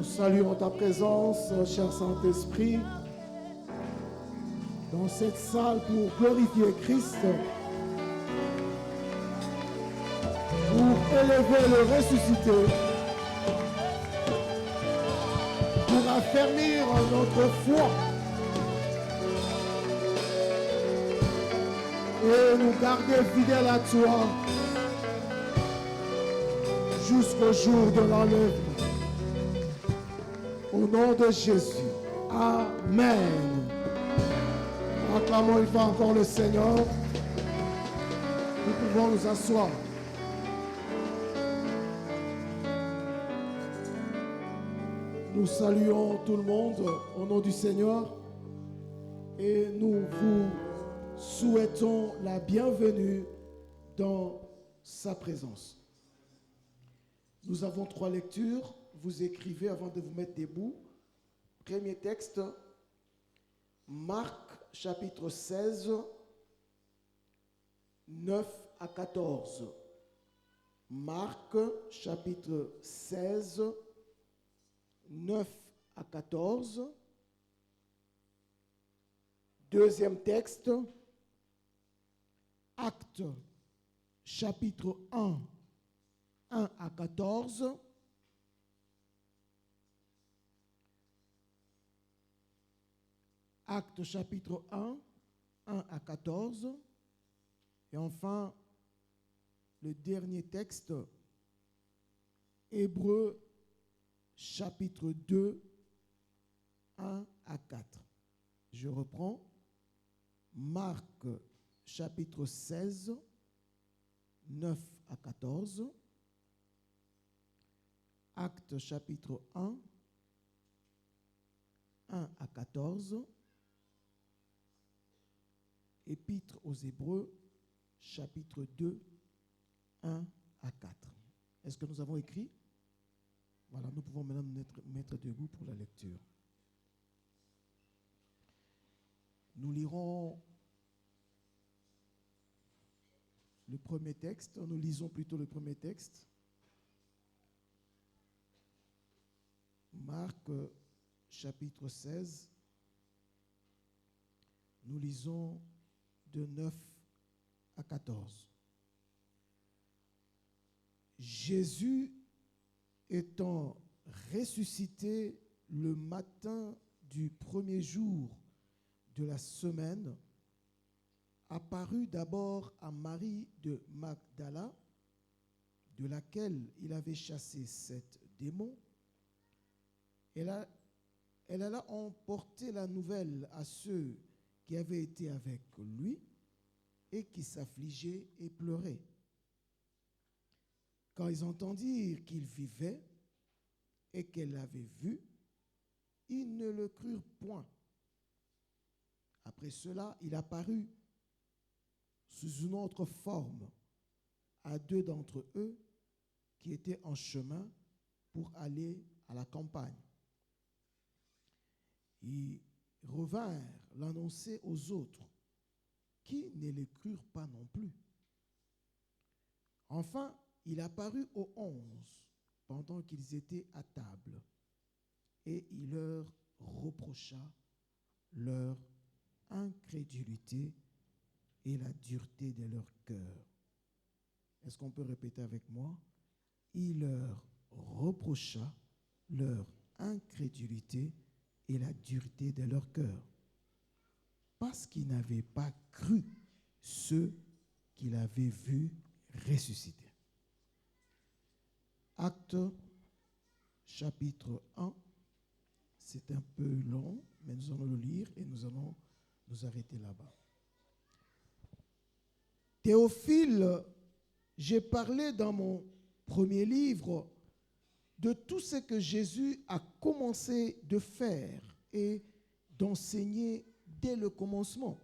Nous saluons ta présence, cher Saint-Esprit, dans cette salle pour glorifier Christ, pour élever le ressuscité, pour affermir notre foi et nous garder fidèles à toi jusqu'au jour de l'enlèvement. Au nom de Jésus. Amen. Acclamons une fois encore le Seigneur. Nous pouvons nous asseoir. Nous saluons tout le monde au nom du Seigneur et nous vous souhaitons la bienvenue dans sa présence. Nous avons 3 lectures. Vous écrivez avant de vous mettre debout. Premier texte, Marc chapitre 16, 9 à 14. Marc chapitre 16, 9 à 14. Deuxième texte, Actes chapitre 1, 1 à 14. Actes chapitre 1, 1 à 14. Et enfin, le dernier texte, Hébreux chapitre 2, 1 à 4. Je reprends. Marc chapitre 16, 9 à 14. Actes chapitre 1, 1 à 14. Épître aux Hébreux, chapitre 2, 1 à 4. Est-ce que nous avons écrit? Voilà, nous pouvons maintenant nous mettre debout pour la lecture. Nous lirons le premier texte. Nous lisons plutôt le premier texte. Marc, chapitre 16. Nous lisons de 9 à 14. Jésus étant ressuscité le matin du premier jour de la semaine, apparut d'abord à Marie de Magdala, de laquelle il avait chassé 7 démons. Elle alla emporter la nouvelle à ceux qui avaient été avec lui et qui s'affligeaient et pleuraient. Quand ils entendirent qu'il vivait et qu'elle l'avait vu, ils ne le crurent point. Après cela, il apparut sous une autre forme à 2 d'entre eux qui étaient en chemin pour aller à la campagne. Ils revinrent l'annoncer aux autres, qui ne les crurent pas non plus. Enfin, il apparut aux 11 pendant qu'ils étaient à table, et il leur reprocha leur incrédulité et la dureté de leur cœur. Est-ce qu'on peut répéter avec moi? Il leur reprocha leur incrédulité et la dureté de leur cœur, parce qu'ils n'avaient pas cru ceux qu'il avait vus ressusciter. Acte chapitre 1, c'est un peu long, mais nous allons le lire et nous allons nous arrêter là-bas. Théophile, j'ai parlé dans mon premier livre de tout ce que Jésus a commencé de faire et d'enseigner dès le commencement,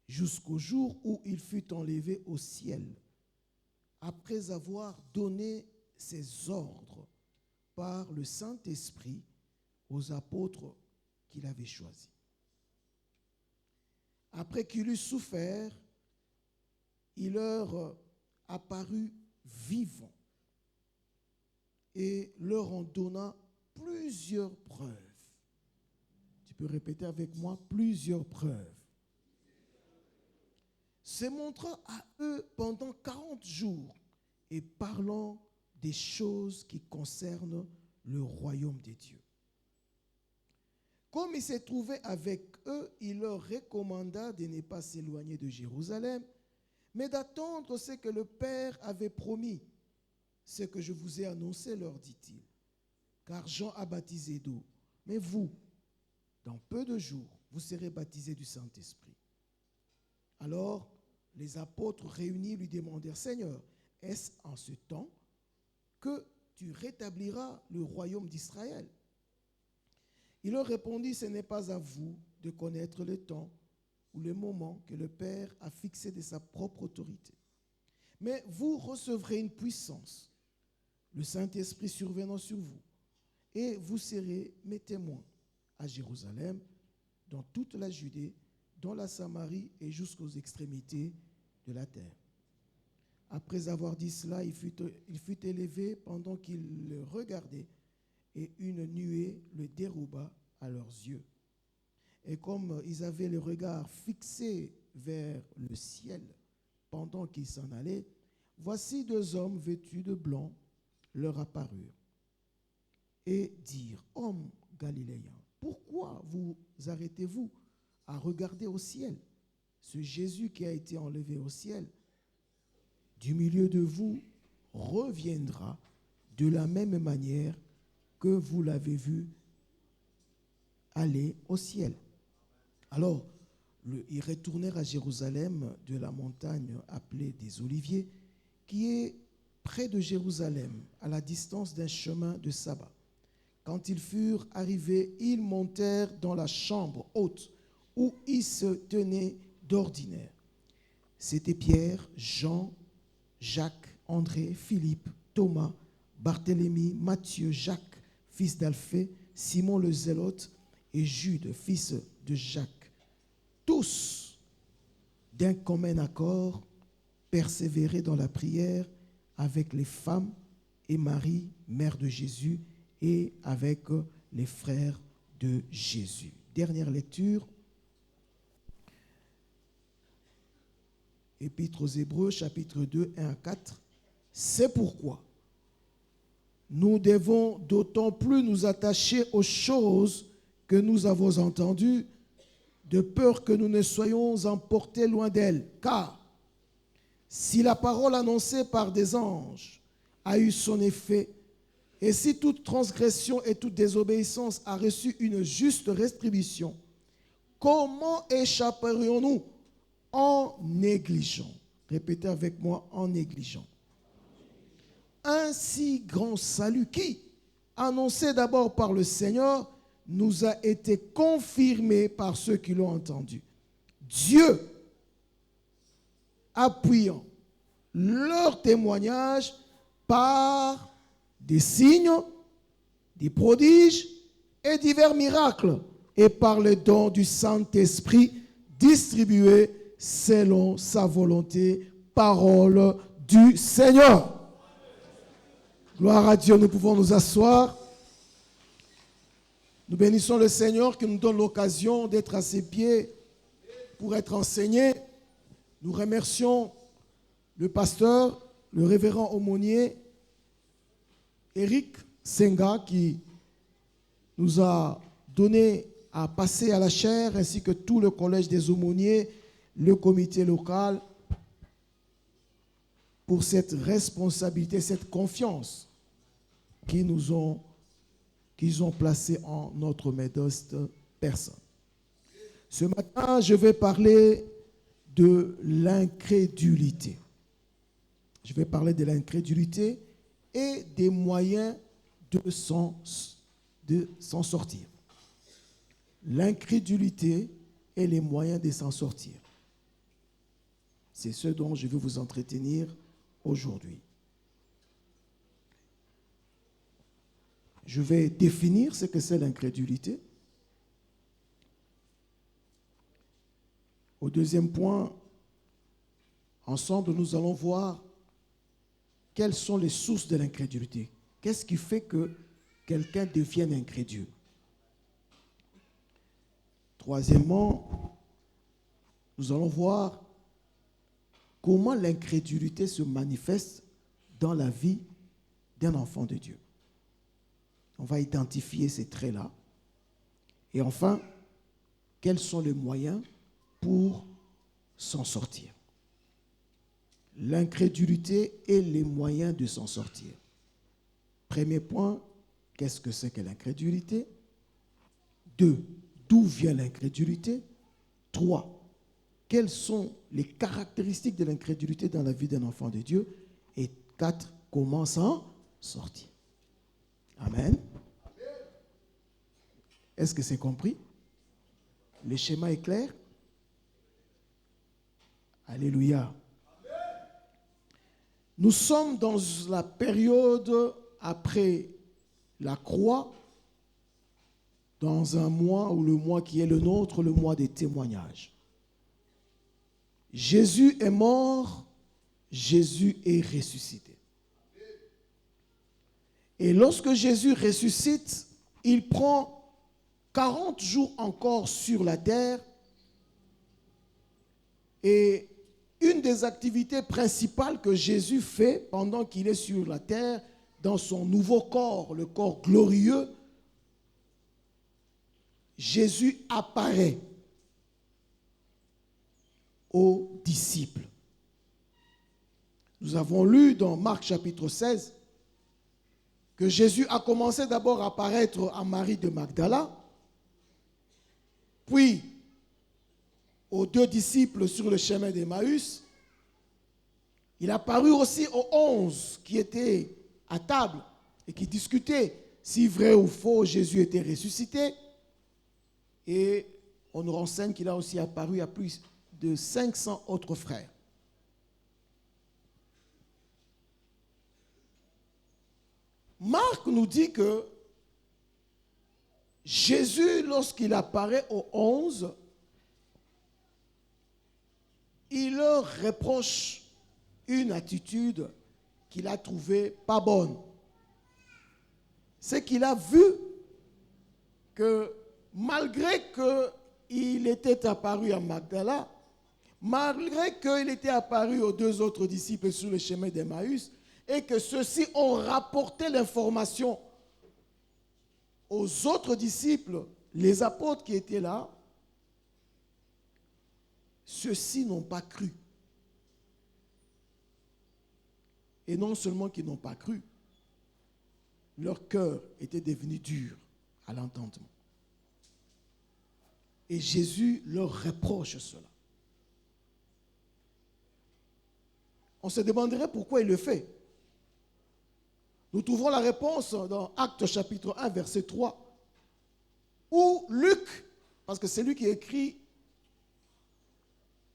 jusqu'au jour où il fut enlevé au ciel, après avoir donné ses ordres par le Saint-Esprit aux apôtres qu'il avait choisis. Après qu'il eut souffert, il leur apparut vivant et leur en donna plusieurs preuves. Tu peux répéter avec moi, plusieurs preuves. Se montrant à eux pendant 40 jours et parlant des choses qui concernent le royaume des dieux. Comme il s'est trouvé avec eux, il leur recommanda de ne pas s'éloigner de Jérusalem, mais d'attendre ce que le Père avait promis. Ce que je vous ai annoncé, leur dit-il. Car Jean a baptisé d'eau, mais vous, dans peu de jours, vous serez baptisés du Saint-Esprit. Alors, les apôtres réunis lui demandèrent, Seigneur, est-ce en ce temps que tu rétabliras le royaume d'Israël? Il leur répondit, ce n'est pas à vous de connaître le temps ou le moment que le Père a fixé de sa propre autorité. Mais vous recevrez une puissance, le Saint-Esprit survenant sur vous, et vous serez mes témoins à Jérusalem, dans toute la Judée, dans la Samarie et jusqu'aux extrémités de la terre. Après avoir dit cela, il fut élevé pendant qu'il le regardait, et une nuée le déroba à leurs yeux. Et comme ils avaient le regard fixé vers le ciel pendant qu'ils s'en allaient, voici 2 hommes vêtus de blanc leur apparurent et dirent, hommes galiléens, pourquoi vous arrêtez-vous à regarder au ciel? Ce Jésus qui a été enlevé au ciel, du milieu de vous, reviendra de la même manière que vous l'avez vu aller au ciel. Alors, ils retournèrent à Jérusalem de la montagne appelée des Oliviers, qui est près de Jérusalem, à la distance d'un chemin de sabbat. Quand ils furent arrivés, ils montèrent dans la chambre haute où ils se tenaient d'ordinaire. C'étaient Pierre, Jean, Jacques, André, Philippe, Thomas, Barthélemy, Matthieu, Jacques, fils d'Alphée, Simon le Zélote et Jude, fils de Jacques. Tous, d'un commun accord, persévéraient dans la prière avec les femmes et Marie, mère de Jésus, et avec les frères de Jésus. Dernière lecture. Épître aux Hébreux, chapitre 2, 1 à 4. C'est pourquoi nous devons d'autant plus nous attacher aux choses que nous avons entendues, de peur que nous ne soyons emportés loin d'elles. Car si la parole annoncée par des anges a eu son effet, et si toute transgression et toute désobéissance a reçu une juste rétribution, comment échapperions-nous en négligeant? Répétez avec moi, en négligeant. Un si grand salut qui, annoncé d'abord par le Seigneur, nous a été confirmé par ceux qui l'ont entendu. Dieu, appuyant leur témoignage par des signes, des prodiges et divers miracles, et par le don du Saint-Esprit distribué selon sa volonté, parole du Seigneur. Gloire à Dieu, nous pouvons nous asseoir. Nous bénissons le Seigneur qui nous donne l'occasion d'être à ses pieds pour être enseignés. Nous remercions le pasteur, le révérend aumônier, Éric Senga, qui nous a donné à passer à la chaire, ainsi que tout le collège des aumôniers, le comité local, pour cette responsabilité, cette confiance qu'ils ont placée en notre modeste personne. Ce matin, je vais parler de l'incrédulité. Je vais parler de l'incrédulité et des moyens de s'en sortir. L'incrédulité et les moyens de s'en sortir. C'est ce dont je veux vous entretenir aujourd'hui. Je vais définir ce que c'est l'incrédulité. Au deuxième point, ensemble, nous allons voir quelles sont les sources de l'incrédulité. Qu'est-ce qui fait que quelqu'un devienne incrédule. Troisièmement, nous allons voir comment l'incrédulité se manifeste dans la vie d'un enfant de Dieu. On va identifier ces traits-là. Et enfin, quels sont les moyens pour s'en sortir? L'incrédulité et les moyens de s'en sortir. Premier point, qu'est-ce que c'est que l'incrédulité? 2, d'où vient l'incrédulité? 3, quelles sont les caractéristiques de l'incrédulité dans la vie d'un enfant de Dieu? Et 4, comment s'en sortir? Amen. Est-ce que c'est compris? Le schéma est clair? Alléluia. Nous sommes dans la période après la croix, dans un mois, ou le mois qui est le nôtre, le mois des témoignages. Jésus est mort, Jésus est ressuscité. Et lorsque Jésus ressuscite, il prend 40 jours encore sur la terre. Et une des activités principales que Jésus fait pendant qu'il est sur la terre, dans son nouveau corps, le corps glorieux, Jésus apparaît aux disciples. Nous avons lu dans Marc chapitre 16 que Jésus a commencé d'abord à apparaître à Marie de Magdala, puis aux 2 disciples sur le chemin d'Emmaüs. Il a apparu aussi aux 11 qui étaient à table et qui discutaient si vrai ou faux Jésus était ressuscité. Et on nous renseigne qu'il a aussi apparu à plus de 500 autres frères. Marc nous dit que Jésus, lorsqu'il apparaît aux 11, il leur reproche une attitude qu'il a trouvée pas bonne. C'est qu'il a vu que malgré qu'il était apparu à Magdala, malgré qu'il était apparu aux 2 autres disciples sur le chemin d'Emmaüs, et que ceux-ci ont rapporté l'information aux autres disciples, les apôtres qui étaient là, ceux-ci n'ont pas cru. Et non seulement qu'ils n'ont pas cru, leur cœur était devenu dur à l'entendement. Et Jésus leur reproche cela. On se demanderait pourquoi il le fait. Nous trouvons la réponse dans Actes chapitre 1, verset 3, où Luc, parce que c'est lui qui écrit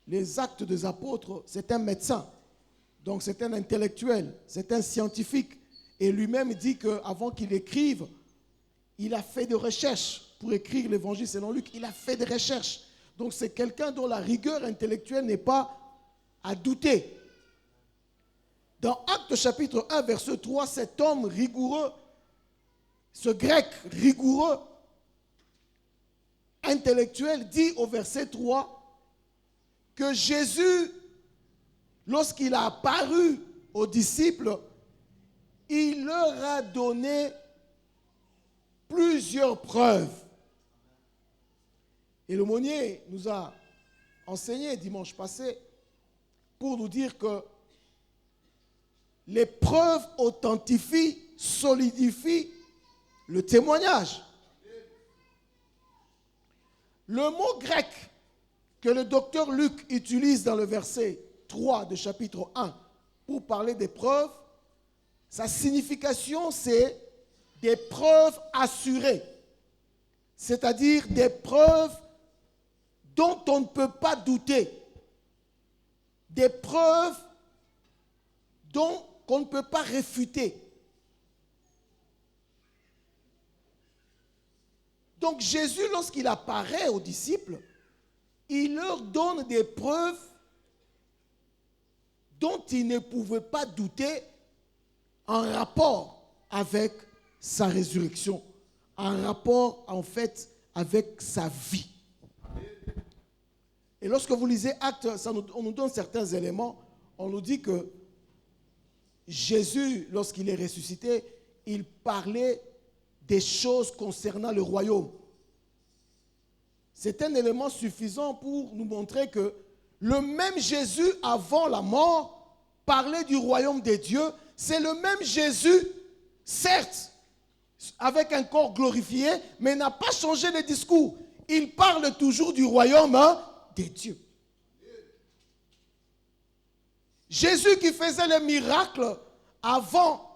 les actes des apôtres, c'est un médecin, donc c'est un intellectuel, c'est un scientifique, et lui-même dit qu'avant qu'il écrive, il a fait des recherches pour écrire l'évangile selon Luc, il a fait des recherches. Donc c'est quelqu'un dont la rigueur intellectuelle n'est pas à douter. Dans Actes chapitre 1, verset 3, cet homme rigoureux, ce grec rigoureux, intellectuel, dit au verset 3 que Jésus, lorsqu'il a apparu aux disciples, il leur a donné plusieurs preuves. Et l'aumônier nous a enseigné dimanche passé pour nous dire que les preuves authentifient, solidifient le témoignage. Le mot grec que le docteur Luc utilise dans le verset 3 de chapitre 1 pour parler des preuves, sa signification c'est des preuves assurées, c'est-à-dire des preuves dont on ne peut pas douter, des preuves qu'on ne peut pas réfuter. Donc Jésus, lorsqu'il apparaît aux disciples, il leur donne des preuves dont ils ne pouvaient pas douter en rapport avec sa résurrection, en rapport en fait avec sa vie. Et lorsque vous lisez Actes, on nous donne certains éléments. On nous dit que Jésus, lorsqu'il est ressuscité, il parlait des choses concernant le royaume. C'est un élément suffisant pour nous montrer que le même Jésus, avant la mort, parlait du royaume des dieux. C'est le même Jésus, certes, avec un corps glorifié, mais n'a pas changé de discours. Il parle toujours du royaume des dieux. Jésus qui faisait les miracles avant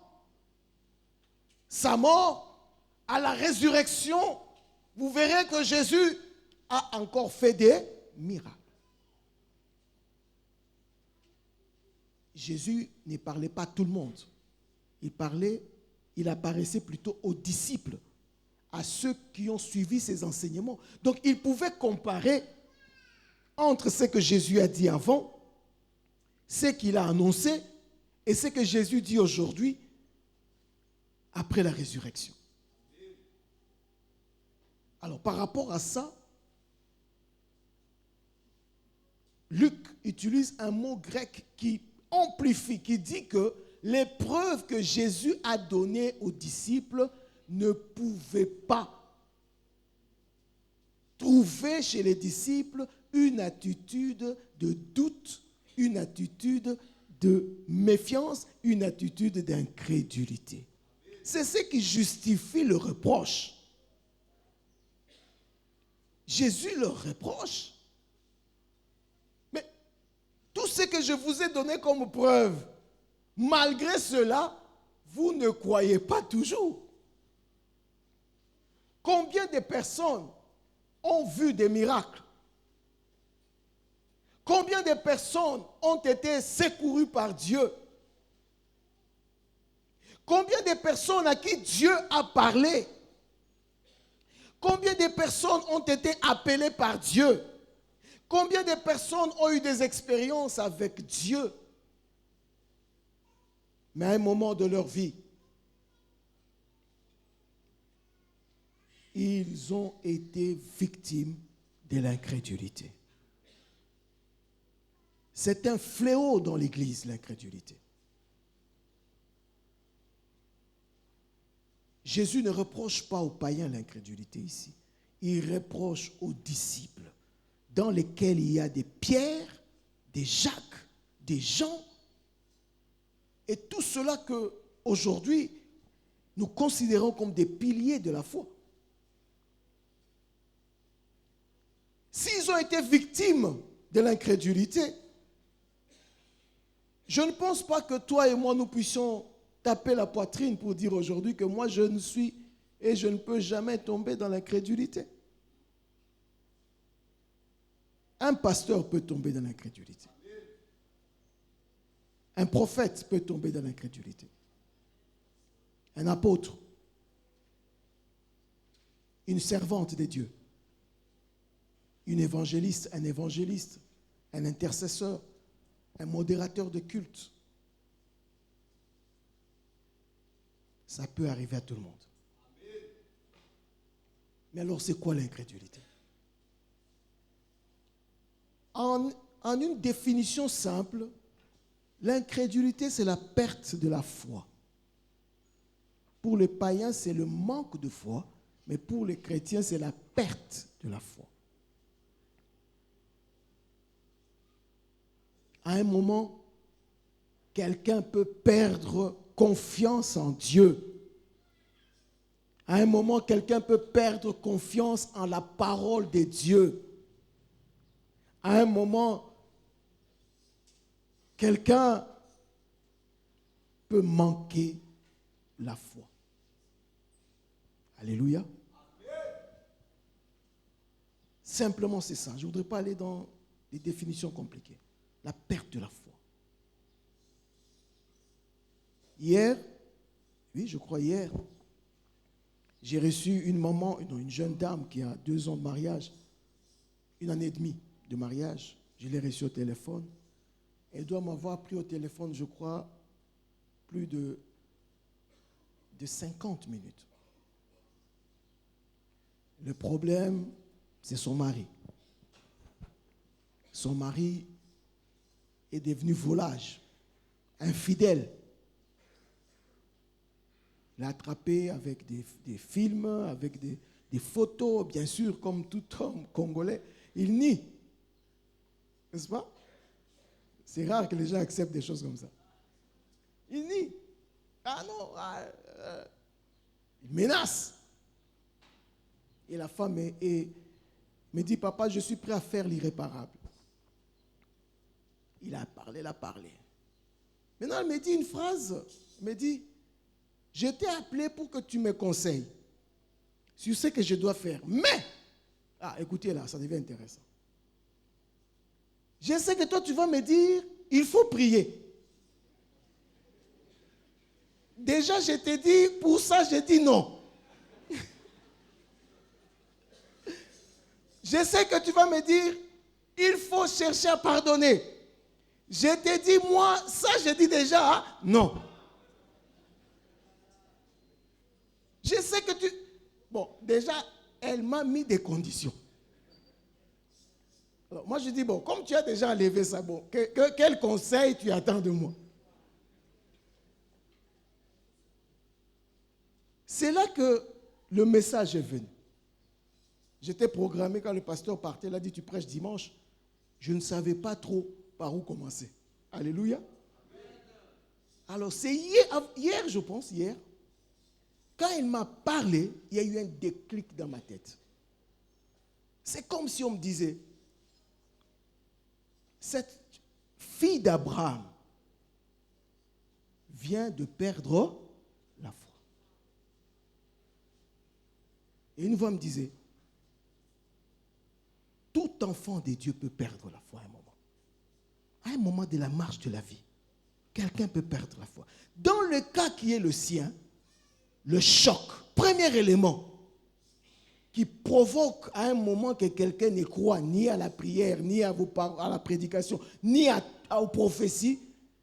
sa mort, à la résurrection, vous verrez que Jésus a encore fait des miracles. Jésus ne parlait pas à tout le monde. Il apparaissait plutôt aux disciples, à ceux qui ont suivi ses enseignements. Donc, il pouvait comparer entre ce que Jésus a dit avant, ce qu'il a annoncé et ce que Jésus dit aujourd'hui après la résurrection. Alors, par rapport à ça, Luc utilise un mot grec qui amplifie, qui dit que les preuves que Jésus a données aux disciples ne pouvaient pas trouver chez les disciples une attitude de doute, une attitude de méfiance, une attitude d'incrédulité. C'est ce qui justifie le reproche. Jésus leur reproche. Mais tout ce que je vous ai donné comme preuve, malgré cela, vous ne croyez pas toujours. Combien de personnes ont vu des miracles? Combien de personnes ont été secourues par Dieu? Combien de personnes à qui Dieu a parlé? Combien de personnes ont été appelées par Dieu? Combien de personnes ont eu des expériences avec Dieu? Mais à un moment de leur vie, ils ont été victimes de l'incrédulité. C'est un fléau dans l'Église, l'incrédulité. Jésus ne reproche pas aux païens l'incrédulité ici. Il reproche aux disciples, dans lesquels il y a des Pierre, des Jacques, des Jean, et tout cela que aujourd'hui nous considérons comme des piliers de la foi. S'ils ont été victimes de l'incrédulité, je ne pense pas que toi et moi nous puissions taper la poitrine pour dire aujourd'hui que moi je ne suis et je ne peux jamais tomber dans l'incrédulité. Un pasteur peut tomber dans l'incrédulité. Un prophète peut tomber dans l'incrédulité. Un apôtre, une servante de Dieu, une évangéliste, un intercesseur, un modérateur de culte. Ça peut arriver à tout le monde. Mais alors, c'est quoi l'incrédulité? En une définition simple, l'incrédulité, c'est la perte de la foi. Pour les païens, c'est le manque de foi, mais pour les chrétiens, c'est la perte de la foi. À un moment, quelqu'un peut perdre confiance en Dieu. À un moment, quelqu'un peut perdre confiance en la parole de Dieu. À un moment, quelqu'un peut manquer la foi. Alléluia. Simplement, c'est ça. Je ne voudrais pas aller dans des définitions compliquées. La perte de la foi. Hier, j'ai reçu une jeune dame qui a 2 ans de mariage, 1 année et demie de mariage. Je l'ai reçue au téléphone. Elle doit m'avoir pris au téléphone, je crois, plus de de 50 minutes. Le problème, c'est son mari. Son mari est devenu volage, infidèle. Il l'a attrapé avec des films, avec des photos, bien sûr, comme tout homme congolais. Il nie. N'est-ce pas? C'est rare que les gens acceptent des choses comme ça. Il nie. Ah non, il menace. Et la femme me dit, papa, je suis prêt à faire l'irréparable. Il a parlé. Maintenant, elle me dit une phrase. Elle me dit, je t'ai appelé pour que tu me conseilles sur ce que je dois faire. Mais, écoutez là, ça devient intéressant. Je sais que toi, tu vas me dire, il faut prier. Déjà, je t'ai dit, pour ça, je dis non. Je sais que tu vas me dire, il faut chercher à pardonner. Je t'ai dit, moi, ça, je dis déjà, non. Je sais que tu... Bon, déjà, elle m'a mis des conditions. Alors, moi, je dis, bon, comme tu as déjà enlevé ça, bon, quel conseil tu attends de moi? C'est là que le message est venu. J'étais programmé quand le pasteur partait, il a dit, tu prêches dimanche. Je ne savais pas trop par où commencer. Alléluia. Alors, c'est hier, je pense, hier, quand il m'a parlé, il y a eu un déclic dans ma tête. C'est comme si on me disait, cette fille d'Abraham vient de perdre la foi. Et une voix me disait, tout enfant de Dieu peut perdre la foi à un moment. À un moment de la marche de la vie, quelqu'un peut perdre la foi. Dans le cas qui est le sien, le choc, premier élément qui provoque à un moment que quelqu'un ne croit ni à la prière, ni à la prédication, ni aux prophéties,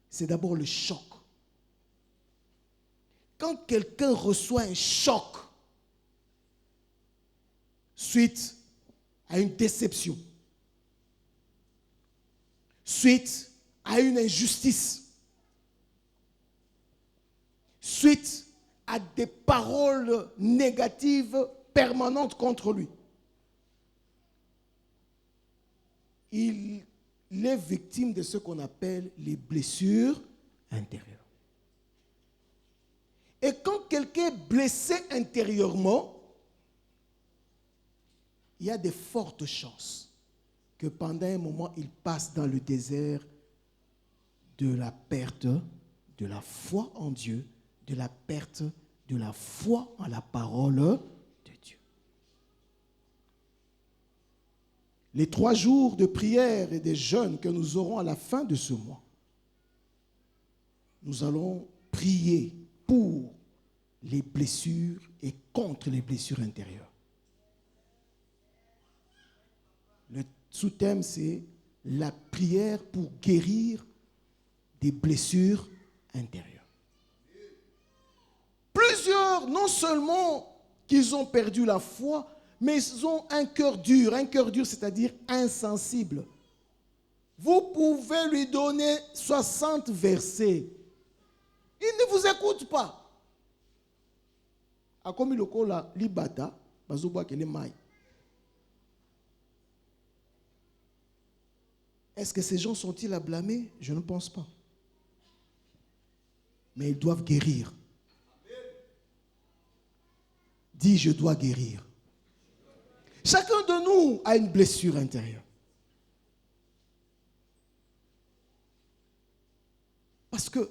c'est d'abord le choc. Quand quelqu'un reçoit un choc suite à une déception, suite à une injustice, suite à des paroles négatives permanentes contre lui, il est victime de ce qu'on appelle les blessures intérieures. Et quand quelqu'un est blessé intérieurement, il y a de fortes chances que pendant un moment, il passe dans le désert de la perte de la foi en Dieu, de la perte de la foi en la parole de Dieu. Les 3 jours de prière et de jeûne que nous aurons à la fin de ce mois, nous allons prier pour les blessures et contre les blessures intérieures. Le sous-thème, c'est la prière pour guérir des blessures intérieures. Plusieurs, non seulement qu'ils ont perdu la foi, mais ils ont un cœur dur, c'est-à-dire insensible. Vous pouvez lui donner 60 versets. Il ne vous écoute pas. A comme le kola libata, bazoba kele mai. Est-ce que ces gens sont-ils à blâmer? Je ne pense pas. Mais ils doivent guérir. Dis, je dois guérir. Chacun de nous a une blessure intérieure. Parce que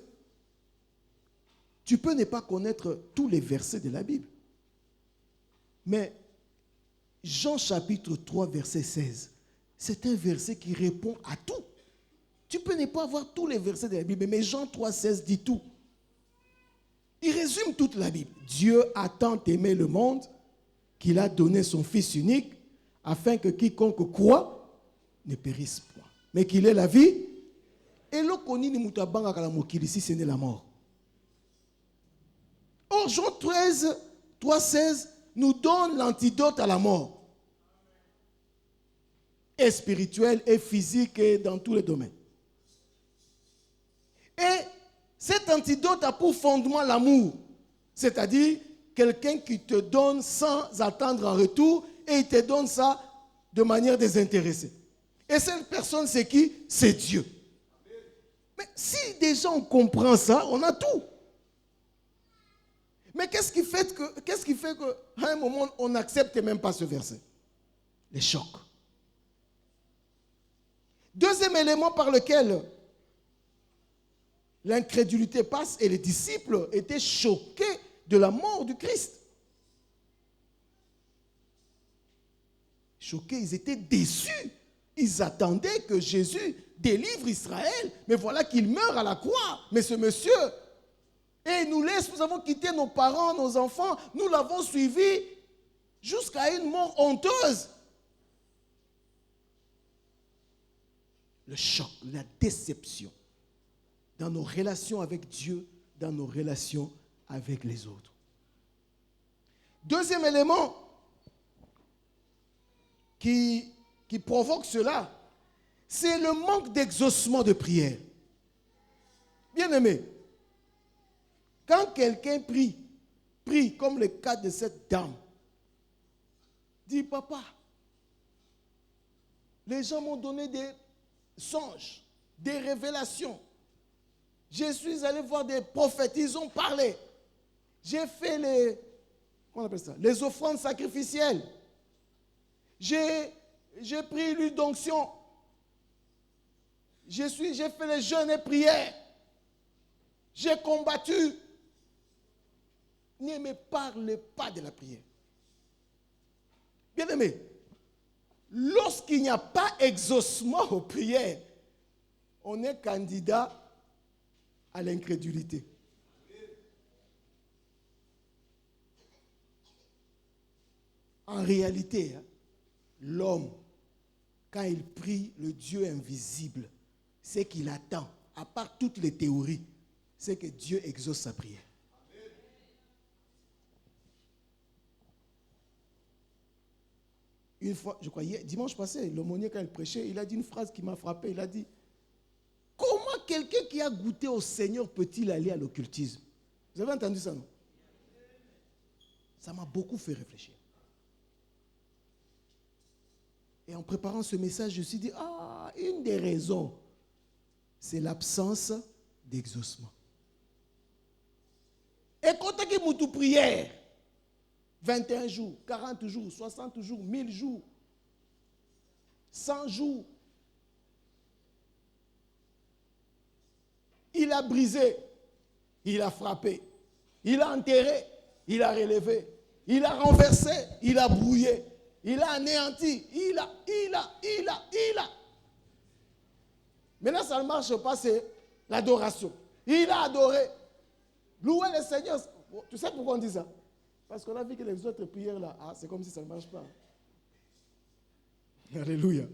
tu peux ne pas connaître tous les versets de la Bible. Mais Jean chapitre 3, verset 16, c'est un verset qui répond à tout. Tu peux ne pas avoir tous les versets de la Bible, mais Jean 3, 16 dit tout. Il résume toute la Bible. Dieu a tant aimé le monde qu'il a donné son Fils unique afin que quiconque croit ne périsse point, mais qu'il ait la vie. Et l'okoni ni mutabanga kala mokili si ce n'est la mort. Oh, Alors Jean 13, 3,16 nous donne l'antidote à la mort. Et spirituelle, et physique, et dans tous les domaines. Et cet antidote a pour fondement l'amour. C'est-à-dire quelqu'un qui te donne sans attendre en retour et il te donne ça de manière désintéressée. Et cette personne, c'est qui? C'est Dieu. Mais si déjà on comprend ça, on a tout. Mais qu'est-ce qui fait qu'à un moment, on n'accepte même pas ce verset? Les chocs. Deuxième élément par lequel l'incrédulité passe, et les disciples étaient choqués de la mort du Christ. Choqués, ils étaient déçus. Ils attendaient que Jésus délivre Israël, mais voilà qu'il meurt à la croix. Mais ce monsieur, et il nous laisse, nous avons quitté nos parents, nos enfants, nous l'avons suivi jusqu'à une mort honteuse. Le choc, la déception dans nos relations avec Dieu, dans nos relations avec les autres. Deuxième élément qui provoque cela, c'est le manque d'exaucement de prière. Bien-aimé, quand quelqu'un prie comme le cas de cette dame, dit, papa, les gens m'ont donné des songes, des révélations. Je suis allé voir des prophètes, ils ont parlé. J'ai fait les offrandes sacrificielles. J'ai pris l'huile d'onction. J'ai fait les jeûnes et prières. J'ai combattu. Ne me parle pas de la prière. Bien-aimé, lorsqu'il n'y a pas exaucement aux prières, on est candidat à l'incrédulité. En réalité, l'homme, quand il prie le Dieu invisible, c'est qu'il attend, à part toutes les théories, c'est que Dieu exauce sa prière. Une fois, je crois, dimanche passé, l'aumônier, quand il prêchait, il a dit une phrase qui m'a frappé. Il a dit, comment quelqu'un qui a goûté au Seigneur peut-il aller à l'occultisme? Vous avez entendu ça, non? Ça m'a beaucoup fait réfléchir. Et en préparant ce message, je me suis dit, une des raisons, c'est l'absence d'exaucement. Et quand tu as une prière, 21 jours, 40 jours, 60 jours, 1000 jours, 100 jours, il a brisé, il a frappé, il a enterré, il a relevé, il a renversé, il a brouillé, il a anéanti, il a. Maintenant, ça ne marche pas, c'est l'adoration. Il a adoré. Louer le Seigneur. Tu sais pourquoi on dit ça? Parce qu'on a vu que les autres prières là, c'est comme si ça ne marche pas. Alléluia.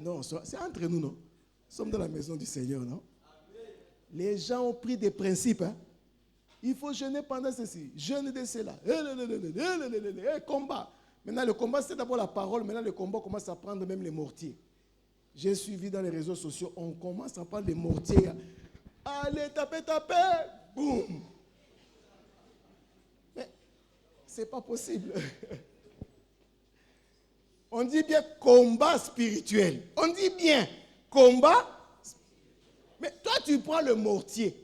Non, c'est entre nous, non? Nous sommes dans la maison du Seigneur, non? Les gens ont pris des principes. Il faut jeûner pendant ceci, jeûner de cela. Combat. Maintenant, le combat, c'est d'abord la parole. Maintenant, le combat commence à prendre même les mortiers. J'ai suivi dans les réseaux sociaux, on commence à prendre les mortiers. Allez, taper. Boum. Mais ce n'est pas possible. On dit bien combat spirituel. On dit bien combat. Mais toi, tu prends le mortier.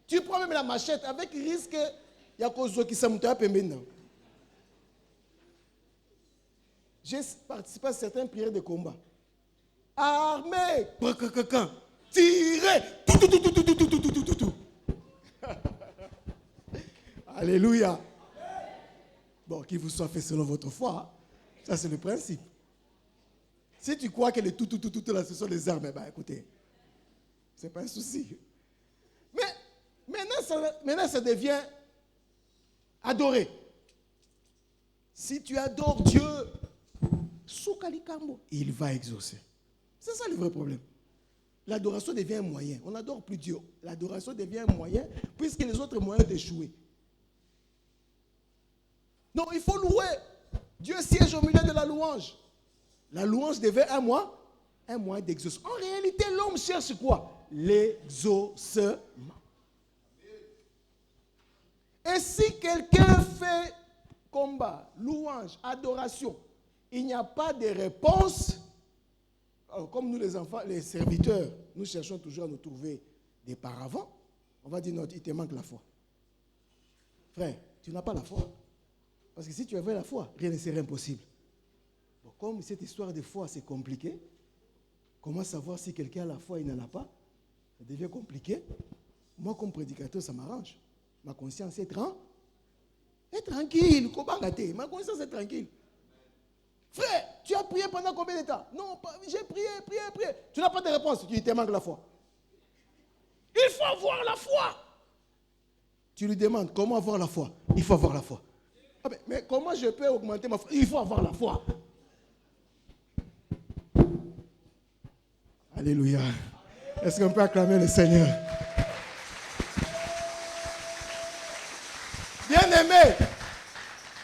Tu prends même la machette avec risque. Il y a cause qui s'est monté à maintenant. J'ai participé à certaines prières de combat. Armé, tiré, tout. Alléluia. Bon, qu'il vous soit fait selon votre foi. Ça, c'est le principe. Si tu crois que les tout, là, ce sont les armes, écoutez, ce n'est pas un souci. Mais maintenant, ça devient adorer. Si tu adores Dieu, il va exaucer. C'est ça le vrai problème. L'adoration devient un moyen. On n'adore plus Dieu. L'adoration devient un moyen puisque les autres moyens ont échoué. Non, il faut louer. Dieu siège au milieu de la louange. La louange devait un moyen d'exaucement. En réalité, l'homme cherche quoi? L'exaucement. Et si quelqu'un fait combat, louange, adoration, il n'y a pas de réponse, alors, comme nous les enfants, les serviteurs, nous cherchons toujours à nous trouver des paravents, on va dire non, il te manque la foi. Frère, tu n'as pas la foi. Parce que si tu avais la foi, rien ne serait impossible. Bon, comme cette histoire de foi, c'est compliqué, comment savoir si quelqu'un a la foi et il n'en a pas? Ça devient compliqué. Moi, comme prédicateur, ça m'arrange. Ma conscience est tranquille. Ma conscience est tranquille. Frère, tu as prié pendant combien de temps? Non, j'ai prié. Tu n'as pas de réponse. Tu te manques la foi. Il faut avoir la foi. Tu lui demandes comment avoir la foi. Il faut avoir la foi. Ah mais comment je peux augmenter ma foi? Il faut avoir la foi. Alléluia. Est-ce qu'on peut acclamer le Seigneur? Bien-aimé.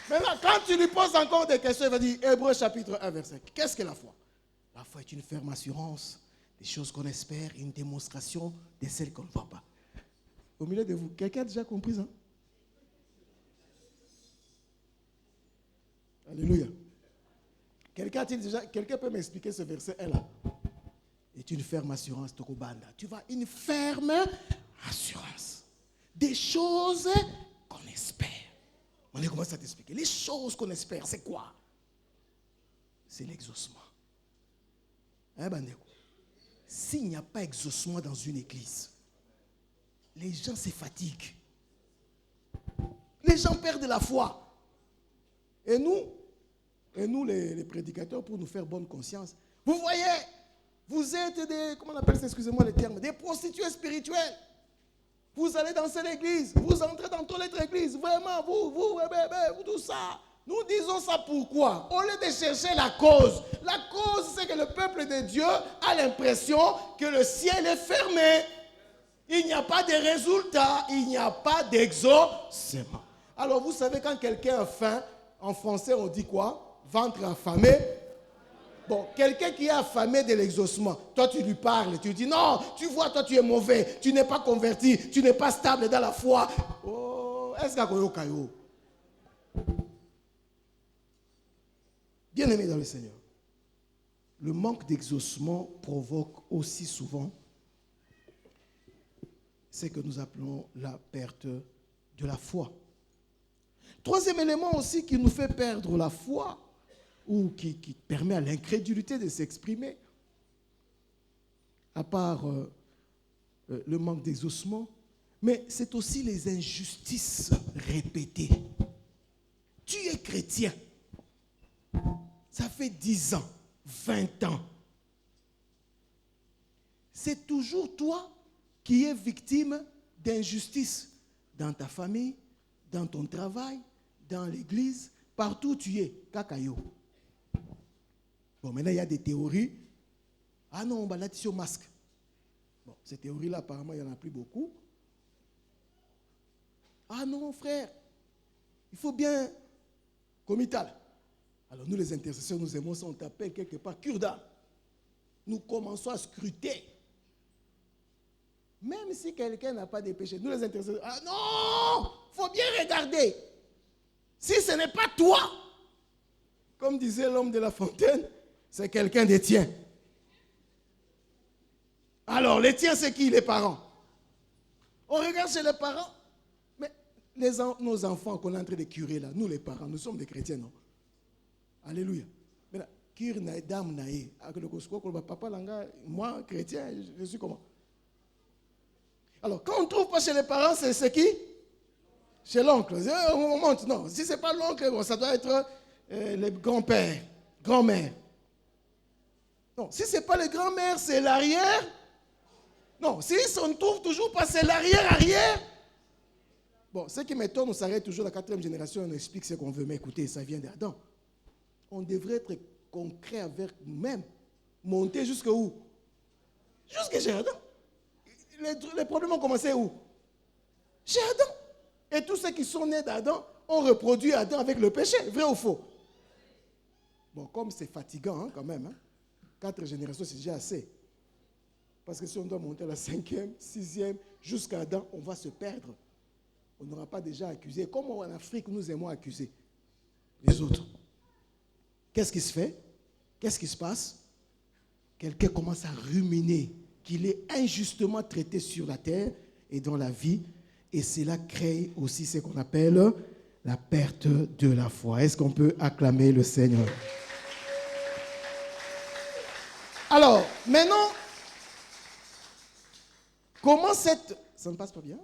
Maintenant, quand tu lui poses encore des questions, il va dire Hébreux chapitre 1, verset 5. Qu'est-ce que la foi? La foi est une ferme assurance des choses qu'on espère, une démonstration de celles qu'on ne voit pas. Au milieu de vous, quelqu'un a déjà compris ça? Alléluia. Quelqu'un peut m'expliquer ce verset 1 là? C'est une ferme assurance, Tokobanda. Tu vois, une ferme assurance des choses qu'on espère. On commence à t'expliquer. Les choses qu'on espère, c'est quoi? C'est l'exaucement. Hein, Bandeko? S'il n'y a pas d'exaucement dans une église, les gens se fatiguent. Les gens perdent la foi. Et nous les prédicateurs, pour nous faire bonne conscience, vous voyez, vous êtes des, comment on appelle ça, excusez-moi le terme, des prostituées spirituelles. Vous allez danser l'église, vous entrez dans toute l'autre église, vraiment, vous, tout ça. Nous disons ça pourquoi? Au lieu de chercher la cause c'est que le peuple de Dieu a l'impression que le ciel est fermé. Il n'y a pas de résultat, il n'y a pas d'exaucement. Alors vous savez, quand quelqu'un a faim, en français on dit quoi? Ventre affamé. Bon, quelqu'un qui est affamé de l'exaucement, toi tu lui parles, tu lui dis non, tu vois, toi tu es mauvais, tu n'es pas converti, tu n'es pas stable dans la foi. Oh, est-ce qu'il y a bien aimé dans le Seigneur, le manque d'exaucement provoque aussi souvent ce que nous appelons la perte de la foi. Troisième élément aussi qui nous fait perdre la foi, ou qui permet à l'incrédulité de s'exprimer, à part le manque d'exaucement, mais c'est aussi les injustices répétées. Tu es chrétien, ça fait 10 ans, 20 ans. C'est toujours toi qui es victime d'injustice dans ta famille, dans ton travail, dans l'église, partout où tu es, kakayo. Bon, maintenant, il y a des théories. Ah non, on va là sur masque. Bon, ces théories-là, apparemment, il n'y en a plus beaucoup. Ah non, frère, il faut bien comital. Alors, nous, les intercesseurs, nous aimons ça, on t'appelle quelque part cure d'âme. Nous commençons à scruter. Même si quelqu'un n'a pas de péché, nous, les intercesseurs, ah non, il faut bien regarder. Si ce n'est pas toi, comme disait l'homme de La Fontaine, c'est quelqu'un des tiens. Alors, les tiens, c'est qui? Les parents. On regarde chez les parents. Mais nos enfants qu'on est en train de curer là, nous les parents, nous sommes des chrétiens, non? Alléluia. Mais là, cure na dame naïe. Papa langa, moi, chrétien, je suis comment? Alors, quand on ne trouve pas chez les parents, c'est qui? Chez l'oncle. On monte, non. Si ce n'est pas l'oncle, bon, ça doit être les grands-pères, grand-mère. Non, si ce n'est pas le grand-mère, c'est l'arrière. Non, si on ne trouve toujours pas, c'est l'arrière-arrière. Bon, ce qui m'étonne, on s'arrête toujours à la 4e génération, on explique ce qu'on veut, mais écoutez, ça vient d'Adam. On devrait être concret avec nous-mêmes. Monter jusqu'où? Jusqu'à chez Adam. Les problèmes ont commencé où? Chez Adam. Et tous ceux qui sont nés d'Adam On reproduit Adam avec le péché, vrai ou faux? Bon, comme c'est fatigant quand même, 4 générations, c'est déjà assez. Parce que si on doit monter à la 5e, 6e, jusqu'à Adam, on va se perdre. On n'aura pas déjà accusé. Comme en Afrique, nous aimons accuser les autres. Qu'est-ce qui se fait? Qu'est-ce qui se passe? Quelqu'un commence à ruminer qu'il est injustement traité sur la terre et dans la vie. Et cela crée aussi ce qu'on appelle la perte de la foi. Est-ce qu'on peut acclamer le Seigneur? Alors, maintenant, comment cette... Ça ne passe pas bien?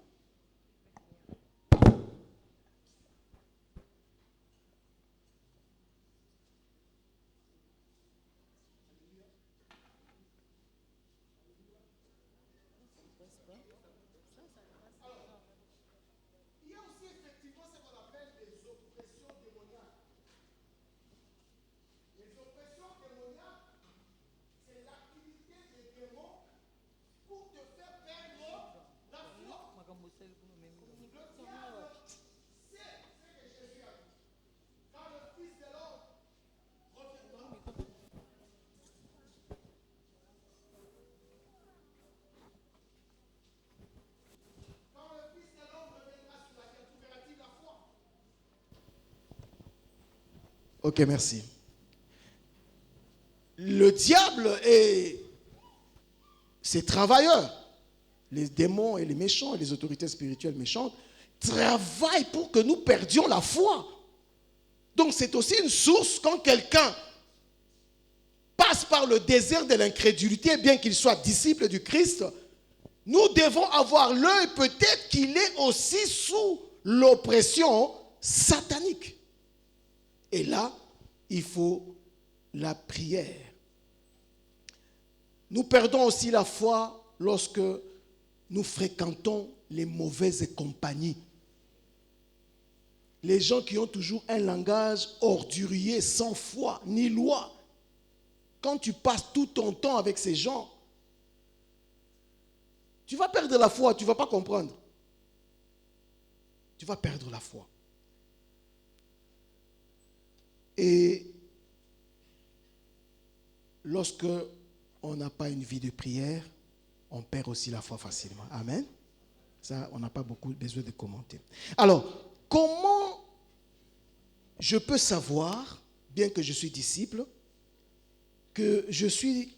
Il y a aussi effectivement ce qu'on appelle les oppressions démoniaques. Les oppressions démoniaques, c'est l'activité des démons pour te faire perdre la foi. Le diable sait ce que Jésus a dit. Quand le Fils de l'homme reviendra. Quand le Fils de l'homme reviendra sur la terre, trouvera-t-il la foi? Ok, merci. Le diable et ses travailleurs, les démons et les méchants et les autorités spirituelles méchantes, travaillent pour que nous perdions la foi. Donc c'est aussi une source quand quelqu'un passe par le désert de l'incrédulité, bien qu'il soit disciple du Christ, nous devons avoir l'œil, peut-être qu'il est aussi sous l'oppression satanique. Et là, il faut la prière. Nous perdons aussi la foi lorsque nous fréquentons les mauvaises compagnies. Les gens qui ont toujours un langage ordurier, sans foi ni loi. Quand tu passes tout ton temps avec ces gens, tu vas perdre la foi, tu ne vas pas comprendre. Tu vas perdre la foi. Et lorsque on n'a pas une vie de prière, on perd aussi la foi facilement. Amen. Ça, on n'a pas beaucoup besoin de commenter. Alors, comment je peux savoir, bien que je suis disciple, que je suis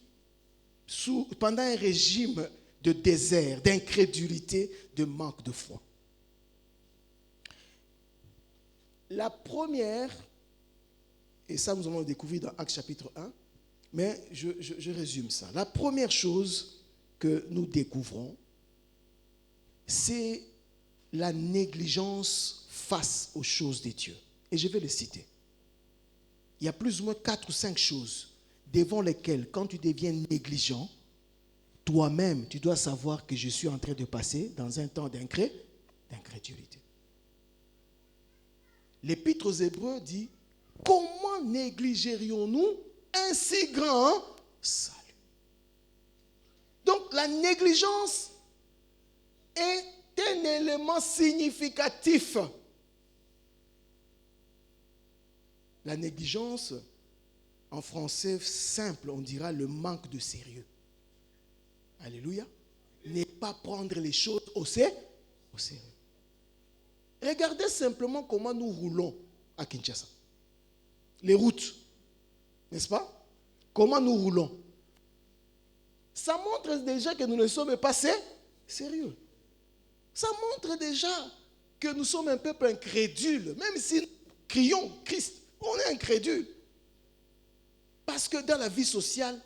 pendant un régime de désert, d'incrédulité, de manque de foi? La première, et ça nous allons le découvrir dans Actes chapitre 1, mais je résume ça. La première chose que nous découvrons, c'est la négligence face aux choses de Dieu. Et je vais les citer. Il y a plus ou moins 4 ou 5 choses devant lesquelles, quand tu deviens négligent, toi-même, tu dois savoir que je suis en train de passer dans un temps d'incrédulité. L'Épître aux Hébreux dit, comment négligerions-nous un si grand salut? Donc la négligence est un élément significatif. La négligence, en français simple, on dira le manque de sérieux. Alléluia. Ne pas prendre les choses au sérieux. Regardez simplement comment nous roulons à Kinshasa. Les routes, n'est-ce pas? Comment nous roulons? Ça montre déjà que nous ne sommes pas sérieux. Ça montre déjà que nous sommes un peuple incrédule. Même si nous crions Christ, on est incrédule. Parce que dans la vie sociale,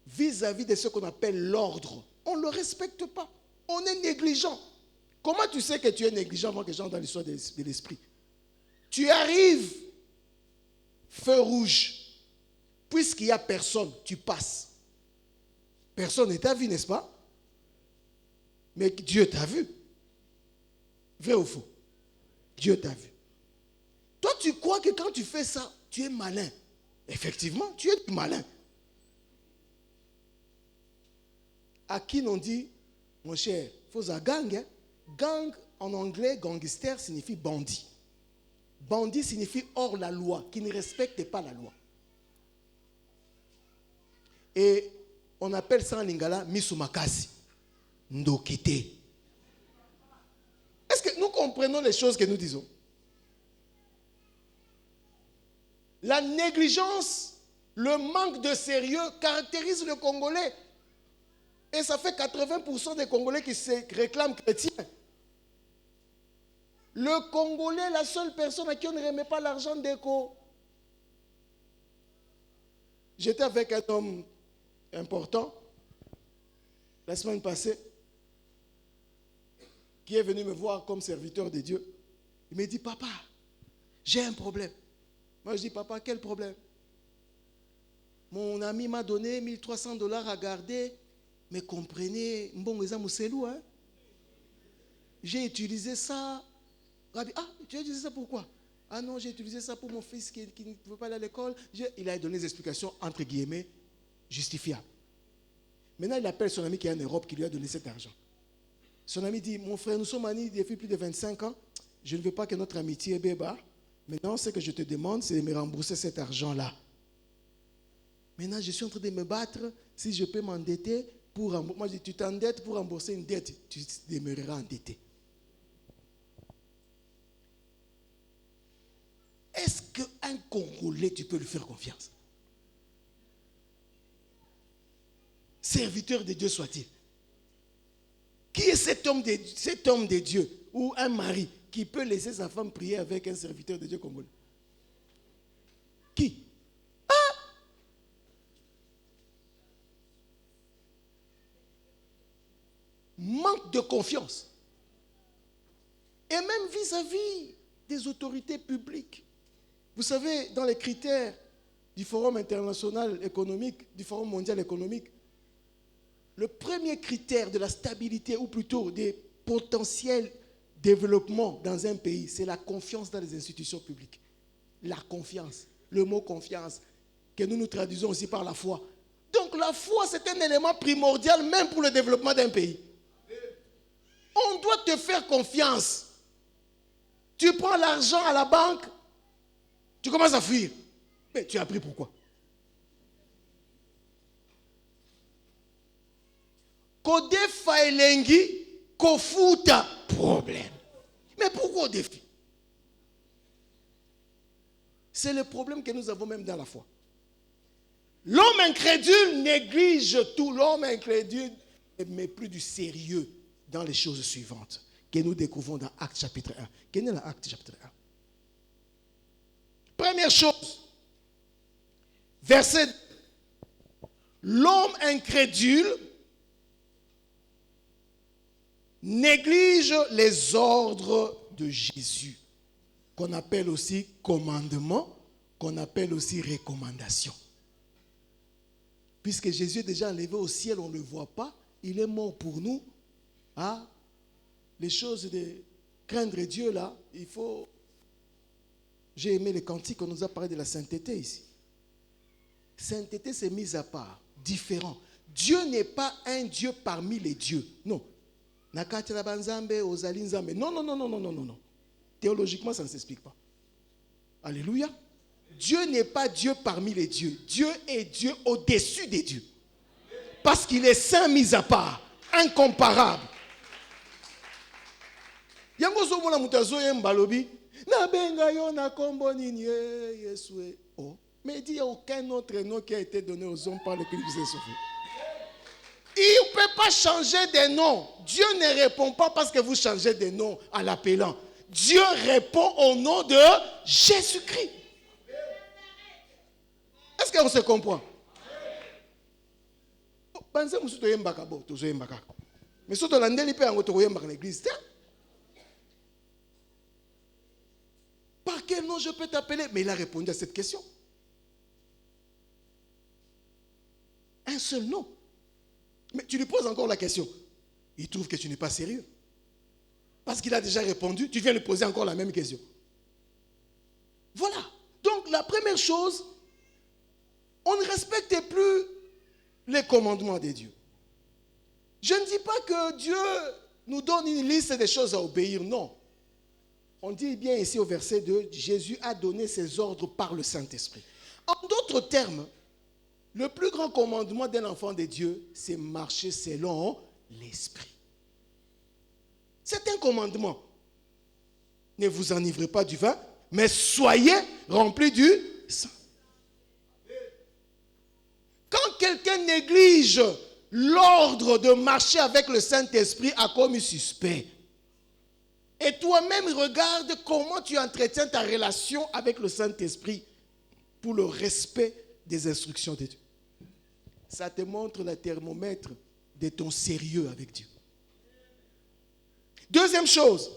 vis-à-vis de ce qu'on appelle l'ordre, on ne le respecte pas. On est négligent. Comment tu sais que tu es négligent avant que j'entre dans l'histoire de l'esprit? Tu arrives, feu rouge. Puisqu'il n'y a personne, tu passes. Personne ne t'a vu, n'est-ce pas? Mais Dieu t'a vu. Vrai ou faux? Dieu t'a vu. Toi, tu crois que quand tu fais ça, tu es malin. Effectivement, tu es malin. À qui on dit, mon cher, il faut un gang. Gang, en anglais, gangster signifie bandit. Bandit signifie hors la loi, qui ne respecte pas la loi. Et on appelle ça en lingala misumakasi, ndokite. Est-ce que nous comprenons les choses que nous disons? La négligence, le manque de sérieux caractérise le Congolais. Et ça fait 80% des Congolais qui se réclament chrétiens. Le Congolais est la seule personne à qui on ne remet pas l'argent d'éco. J'étais avec un homme important la semaine passée qui est venu me voir comme serviteur de Dieu. Il me dit, papa, j'ai un problème. Moi je dis, papa, quel problème? Mon ami m'a donné $1 300 à garder, mais comprenez, hein? J'ai utilisé ça. Rabbi, ah, tu as utilisé ça pourquoi? Ah non, j'ai utilisé ça pour mon fils qui ne pouvait pas aller à l'école. Il a donné des explications entre guillemets justifiables. Maintenant, il appelle son ami qui est en Europe qui lui a donné cet argent. Son ami dit, mon frère, nous sommes amis depuis plus de 25 ans. Je ne veux pas que notre amitié est bas. Maintenant, ce que je te demande, c'est de me rembourser cet argent-là. Maintenant, je suis en train de me battre si je peux m'endetter pour rembourser. Moi, je dis, tu t'endettes pour rembourser une dette, tu demeureras endetté. Est-ce qu'un Congolais, tu peux lui faire confiance? Serviteur de Dieu soit-il. Qui est cet homme de Dieu ou un mari qui peut laisser sa femme prier avec un serviteur de Dieu congolais? Qui? Ah! Manque de confiance. Et même vis-à-vis des autorités publiques. Vous savez, dans les critères du Forum international économique, du Forum mondial économique, le premier critère de la stabilité, ou plutôt des potentiels développements dans un pays, c'est la confiance dans les institutions publiques. La confiance, le mot confiance, que nous traduisons aussi par la foi. Donc la foi, c'est un élément primordial même pour le développement d'un pays. On doit te faire confiance. Tu prends l'argent à la banque, tu commences à fuir. Mais tu as pris pourquoi? Kode faelengi, kofuta problème. Mais pourquoi au défi? C'est le problème que nous avons même dans la foi. L'homme incrédule néglige tout. L'homme incrédule ne met plus du sérieux dans les choses suivantes que nous découvrons dans Actes chapitre 1. Quel est l'Acte chapitre 1? Première chose, verset 2. L'homme incrédule néglige les ordres de Jésus, qu'on appelle aussi commandement, qu'on appelle aussi recommandation. Puisque Jésus est déjà enlevé au ciel, on ne le voit pas, il est mort pour nous. Ah, les choses de craindre Dieu là, il faut... J'ai aimé les cantiques, on nous a parlé de la sainteté ici. Sainteté, c'est mise à part, différent. Dieu n'est pas un Dieu parmi les dieux, non. Non. Théologiquement, ça ne s'explique pas. Alléluia. Dieu n'est pas Dieu parmi les dieux. Dieu est Dieu au-dessus des dieux. Parce qu'il est saint, mis à part, incomparable. Oh, mais il dit qu'il n'y a aucun autre nom qui a été donné aux hommes par lequel vous êtes sauvés. Il ne peut pas changer de nom. Dieu ne répond pas parce que vous changez de nom en l'appelant. Dieu répond au nom de Jésus-Christ. Est-ce qu'on se comprend? Mais si tu as l'église, par quel nom je peux t'appeler? Mais il a répondu à cette question. Un seul nom. Mais tu lui poses encore la question. Il trouve que tu n'es pas sérieux. Parce qu'il a déjà répondu, tu viens lui poser encore la même question. Voilà. Donc la première chose, on ne respecte plus les commandements de Dieu. Je ne dis pas que Dieu nous donne une liste des choses à obéir, non. On dit bien ici au verset 2, Jésus a donné ses ordres par le Saint-Esprit. En d'autres termes, le plus grand commandement d'un enfant de Dieu, c'est marcher selon l'Esprit. C'est un commandement. Ne vous enivrez pas du vin, mais soyez remplis du sang. Quand quelqu'un néglige l'ordre de marcher avec le Saint-Esprit, a commis suspect. Et toi-même, regarde comment tu entretiens ta relation avec le Saint-Esprit pour le respect des instructions de Dieu. Ça te montre le thermomètre de ton sérieux avec Dieu. Deuxième chose,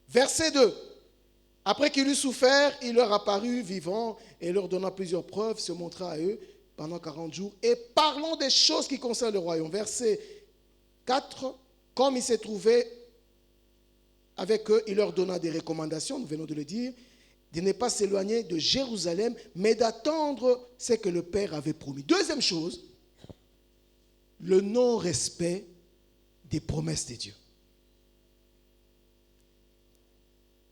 verset 2. Après qu'il eut souffert, il leur apparut vivant et leur donna plusieurs preuves, se montra à eux pendant 40 jours. Et parlons des choses qui concernent le royaume. Verset 4. Comme il s'est trouvé avec eux, il leur donna des recommandations, nous venons de le dire, de ne pas s'éloigner de Jérusalem, mais d'attendre ce que le Père avait promis. Deuxième chose, le non-respect des promesses de Dieu.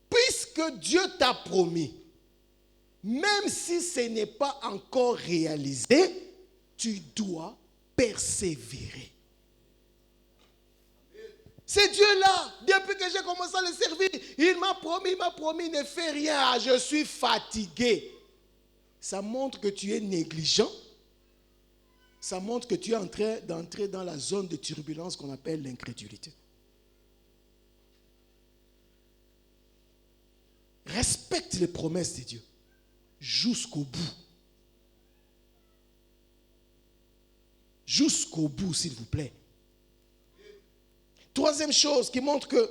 Puisque Dieu t'a promis, même si ce n'est pas encore réalisé, tu dois persévérer. C'est Dieu-là, depuis que j'ai commencé à le servir, il m'a promis, il ne fait rien, je suis fatigué. Ça montre que tu es négligent. Ça montre que tu es en train d'entrer dans la zone de turbulence qu'on appelle l'incrédulité. Respecte les promesses de Dieu jusqu'au bout. Jusqu'au bout, s'il vous plaît. Troisième chose qui montre que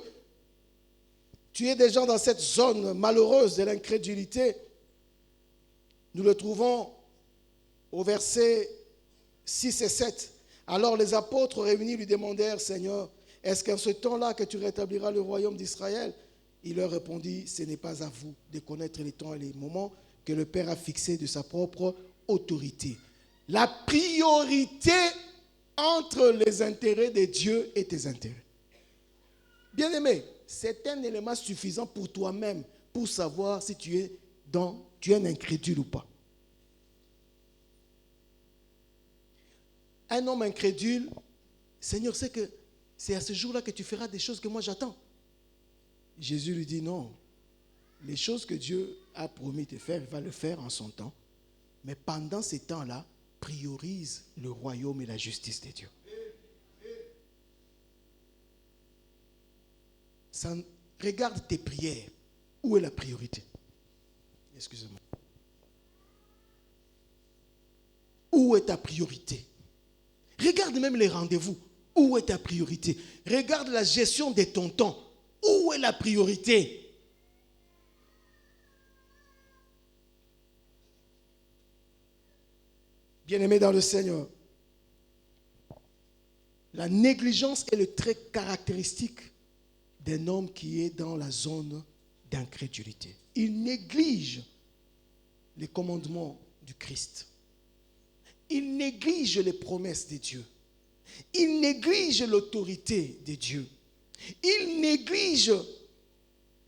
tu es déjà dans cette zone malheureuse de l'incrédulité, nous le trouvons au verset 6 et 7. Alors les apôtres réunis lui demandèrent, Seigneur, est-ce qu'en ce temps-là que tu rétabliras le royaume d'Israël? Il leur répondit, ce n'est pas à vous de connaître les temps et les moments que le Père a fixés de sa propre autorité. La priorité entre les intérêts de Dieu et tes intérêts. Bien-aimé, c'est un élément suffisant pour toi-même pour savoir si tu es un incrédule ou pas. Un homme incrédule, Seigneur, c'est que c'est à ce jour-là que tu feras des choses que moi j'attends. Jésus lui dit non. Les choses que Dieu a promis de faire, il va le faire en son temps. Mais pendant ces temps-là, priorise le royaume et la justice de Dieu. Ça, regarde tes prières. Où est la priorité? Excusez-moi. Où est ta priorité? Regarde même les rendez-vous. Où est ta priorité? Regarde la gestion de ton temps. Où est la priorité? Bien-aimé dans le Seigneur, la négligence est le trait caractéristique d'un homme qui est dans la zone d'incrédulité. Il néglige les commandements du Christ. Il néglige les promesses de Dieu. Il néglige l'autorité de Dieu. Il néglige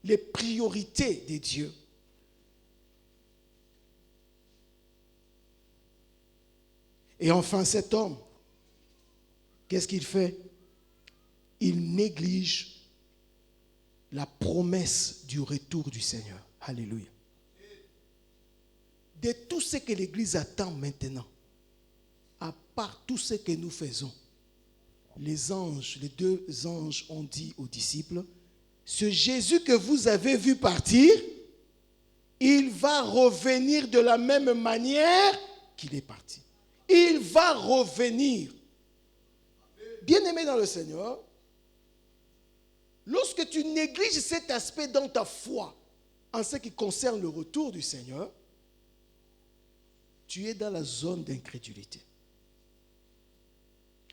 les priorités de Dieu. Et enfin, cet homme, qu'est-ce qu'il fait? Il néglige la promesse du retour du Seigneur. Alléluia. De tout ce que l'Église attend maintenant, à part tout ce que nous faisons, les deux anges ont dit aux disciples, ce Jésus que vous avez vu partir, il va revenir de la même manière qu'il est parti. Il va revenir. Bien-aimé dans le Seigneur, lorsque tu négliges cet aspect dans ta foi, en ce qui concerne le retour du Seigneur, tu es dans la zone d'incrédulité.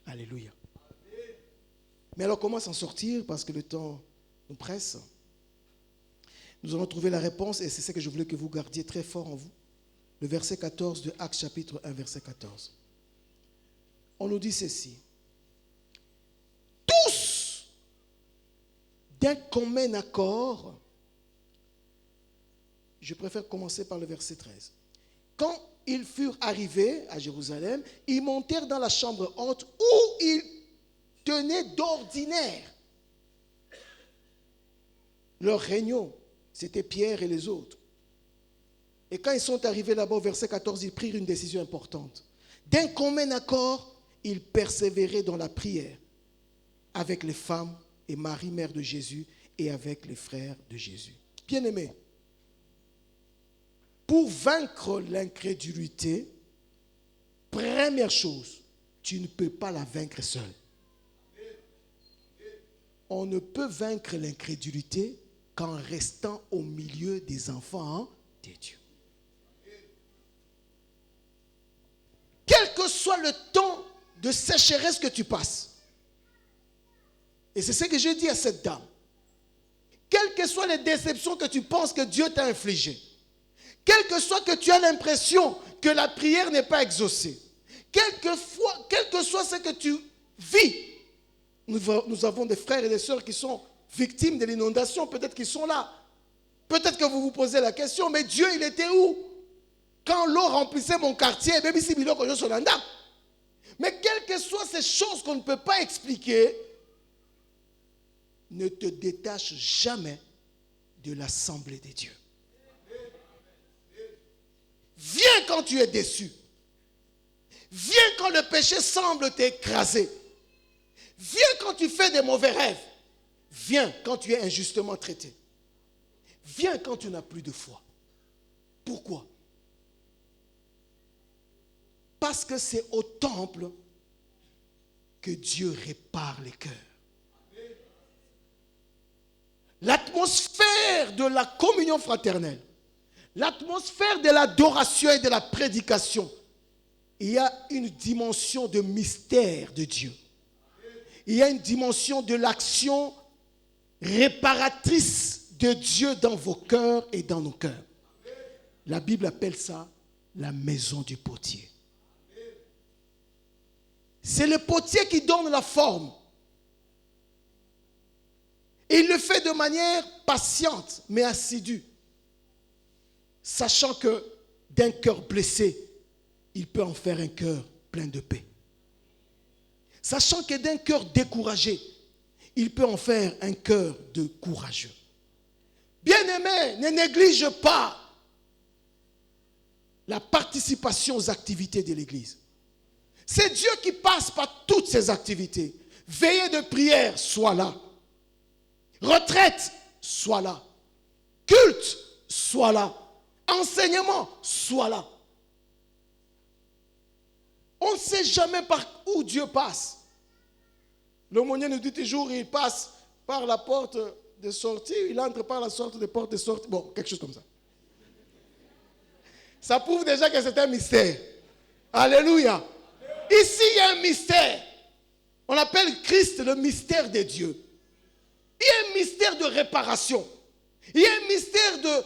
Alléluia. Mais alors comment s'en sortir? Parce que le temps nous presse. Nous allons trouver la réponse et c'est ce que je voulais que vous gardiez très fort en vous. Le verset 14 de Actes chapitre 1, verset 14. On nous dit ceci. Tous, d'un commun accord, je préfère commencer par le verset 13. Quand ils furent arrivés à Jérusalem, ils montèrent dans la chambre haute où ils tenaient d'ordinaire leur réunion. C'était Pierre et les autres. Et quand ils sont arrivés là-bas au verset 14, ils prirent une décision importante. D'un commun accord, ils persévéraient dans la prière avec les femmes et Marie, mère de Jésus, et avec les frères de Jésus. Bien-aimés, pour vaincre l'incrédulité, première chose, tu ne peux pas la vaincre seul. On ne peut vaincre l'incrédulité qu'en restant au milieu des enfants de Dieu. Quel que soit le temps de sécheresse que tu passes, et c'est ce que je dis à cette dame, quelles que soient les déceptions que tu penses que Dieu t'a infligées, quel que soit que tu as l'impression que la prière n'est pas exaucée, quel que soit ce que tu vis, nous avons des frères et des sœurs qui sont victimes de l'inondation, peut-être qu'ils sont là. Peut-être que vous vous posez la question, mais Dieu, il était où? Quand l'eau remplissait mon quartier, mais quelles que soient ces choses qu'on ne peut pas expliquer, ne te détache jamais de l'assemblée des dieux. Viens quand tu es déçu. Viens quand le péché semble t'écraser. Viens quand tu fais des mauvais rêves. Viens quand tu es injustement traité. Viens quand tu n'as plus de foi. Pourquoi? Parce que c'est au temple que Dieu répare les cœurs. L'atmosphère de la communion fraternelle, l'atmosphère de l'adoration et de la prédication, il y a une dimension de mystère de Dieu. Il y a une dimension de l'action réparatrice de Dieu dans vos cœurs et dans nos cœurs. La Bible appelle ça la maison du potier. C'est le potier qui donne la forme. Et il le fait de manière patiente, mais assidue. Sachant que d'un cœur blessé, il peut en faire un cœur plein de paix. Sachant que d'un cœur découragé, il peut en faire un cœur de courageux. Bien-aimé, ne néglige pas la participation aux activités de l'Église. C'est Dieu qui passe par toutes ces activités. Veillée de prière, sois là. Retraite, sois là. Culte, sois là. Enseignement, sois là. On ne sait jamais par où Dieu passe. L'aumônier nous dit toujours, il passe par la porte de sortie, il entre par la sorte de porte de sortie. Bon, quelque chose comme ça. Ça prouve déjà que c'est un mystère. Alléluia. Ici, il y a un mystère. On appelle Christ le mystère de Dieu. Il y a un mystère de réparation. Il y a un mystère de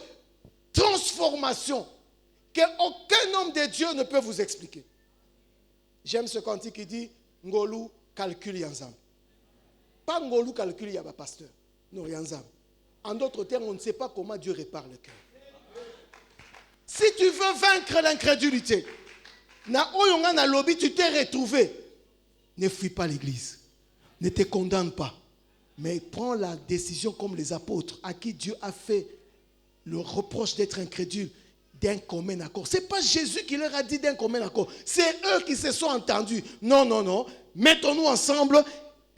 transformation qu'aucun homme de Dieu ne peut vous expliquer. J'aime ce cantique qui dit Ngolu calcule Yanzam. Pas Ngolu calcule Yaba pasteur. Non, Yanzam. En d'autres termes, on ne sait pas comment Dieu répare le cœur. Si tu veux vaincre l'incrédulité, tu t'es retrouvé. Ne fuis pas l'église. Ne te condamne pas. Mais prends la décision comme les apôtres à qui Dieu a fait le reproche d'être incrédule d'un commun accord. Ce n'est pas Jésus qui leur a dit d'un commun accord. C'est eux qui se sont entendus. Non, non, non. Mettons-nous ensemble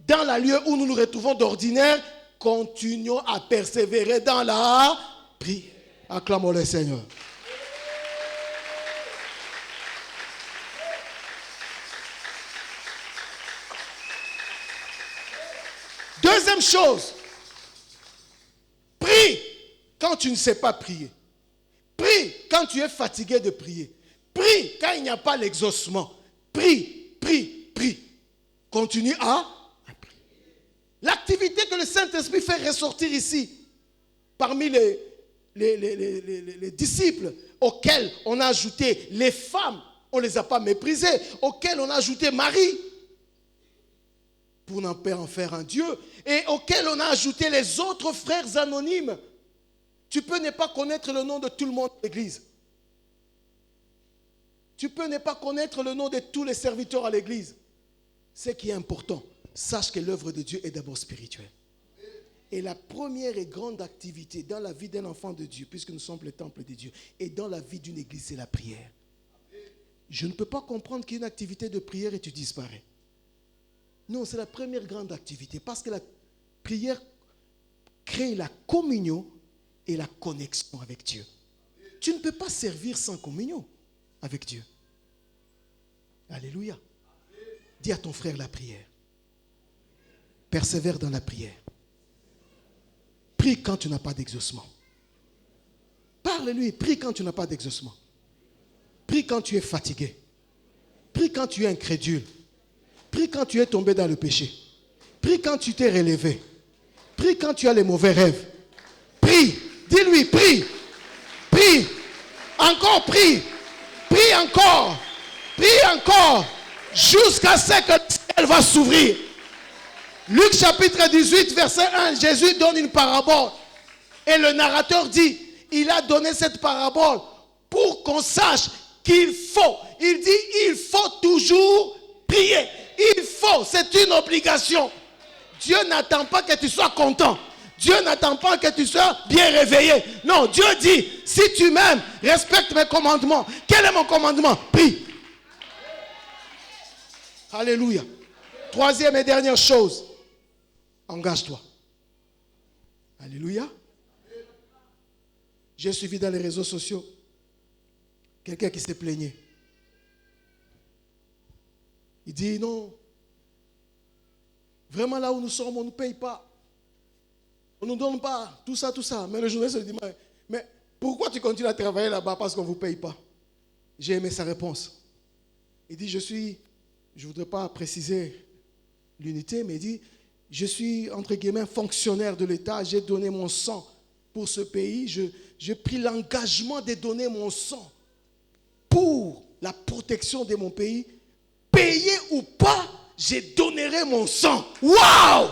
dans la lieu où nous nous retrouvons d'ordinaire. Continuons à persévérer dans la prière. Acclamons le Seigneur. Deuxième chose, prie quand tu ne sais pas prier. Prie quand tu es fatigué de prier. Prie quand il n'y a pas l'exaucement. Prie, prie, prie. Continue à prier. L'activité que le Saint-Esprit fait ressortir ici, parmi les disciples auxquels on a ajouté les femmes, on ne les a pas méprisées, auxquels on a ajouté Marie, pour n'en faire un Dieu, et auquel on a ajouté les autres frères anonymes. Tu peux ne pas connaître le nom de tout le monde de l'église. Tu peux ne pas connaître le nom de tous les serviteurs à l'église. Ce qui est important, sache que l'œuvre de Dieu est d'abord spirituelle. Et la première et grande activité dans la vie d'un enfant de Dieu, puisque nous sommes le temple de Dieu, et dans la vie d'une église, c'est la prière. Je ne peux pas comprendre qu'il y ait une activité de prière et tu disparais. Non, c'est la première grande activité, parce que la prière crée la communion et la connexion avec Dieu. Tu ne peux pas servir sans communion avec Dieu. Alléluia. Dis à ton frère la prière. Persévère dans la prière. Prie quand tu n'as pas d'exaucement. Parle-lui, prie quand tu n'as pas d'exaucement. Prie quand tu es fatigué. Prie quand tu es incrédule. Prie quand tu es tombé dans le péché. Prie quand tu t'es relevé. Prie quand tu as les mauvais rêves. Prie, dis-lui, prie. Prie, encore prie. Prie encore. Prie encore. Jusqu'à ce que le ciel va s'ouvrir. Luc chapitre 18, verset 1, Jésus donne une parabole. Et le narrateur dit, il a donné cette parabole pour qu'on sache qu'il faut. Il dit, il faut toujours prier. Il faut, c'est une obligation. Dieu n'attend pas que tu sois content. Dieu n'attend pas que tu sois bien réveillé. Non, Dieu dit, si tu m'aimes, respecte mes commandements. Quel est mon commandement? Prie. Alléluia. Troisième et dernière chose. Engage-toi. Alléluia. J'ai suivi dans les réseaux sociaux quelqu'un qui s'est plaigné. Il dit non. Vraiment là où nous sommes, on ne nous paye pas. On ne nous donne pas tout ça, tout ça. Mais le journaliste lui dit, mais pourquoi tu continues à travailler là-bas parce qu'on ne vous paye pas? J'ai aimé sa réponse. Il dit, je ne voudrais pas préciser l'unité, mais il dit, je suis, entre guillemets, fonctionnaire de l'État. J'ai donné mon sang pour ce pays. J'ai pris l'engagement de donner mon sang pour la protection de mon pays. Payé ou pas, je donnerai mon sang. Waouh!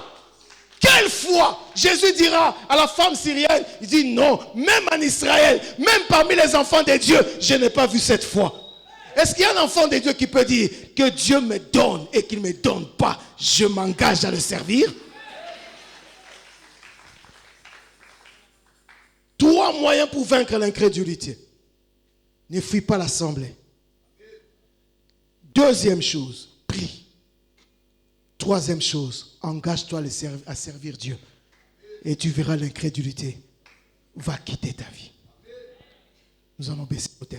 Quelle foi! Jésus dira à la femme syrienne, il dit non, même en Israël, même parmi les enfants de Dieu, je n'ai pas vu cette foi. Est-ce qu'il y a un enfant de Dieu qui peut dire que Dieu me donne et qu'il ne me donne pas, je m'engage à le servir? 3 moyens pour vaincre l'incrédulité. Ne fuis pas l'assemblée. Deuxième chose, prie. Troisième chose, engage-toi à servir Dieu. Et tu verras l'incrédulité va quitter ta vie. Nous allons baisser nos têtes.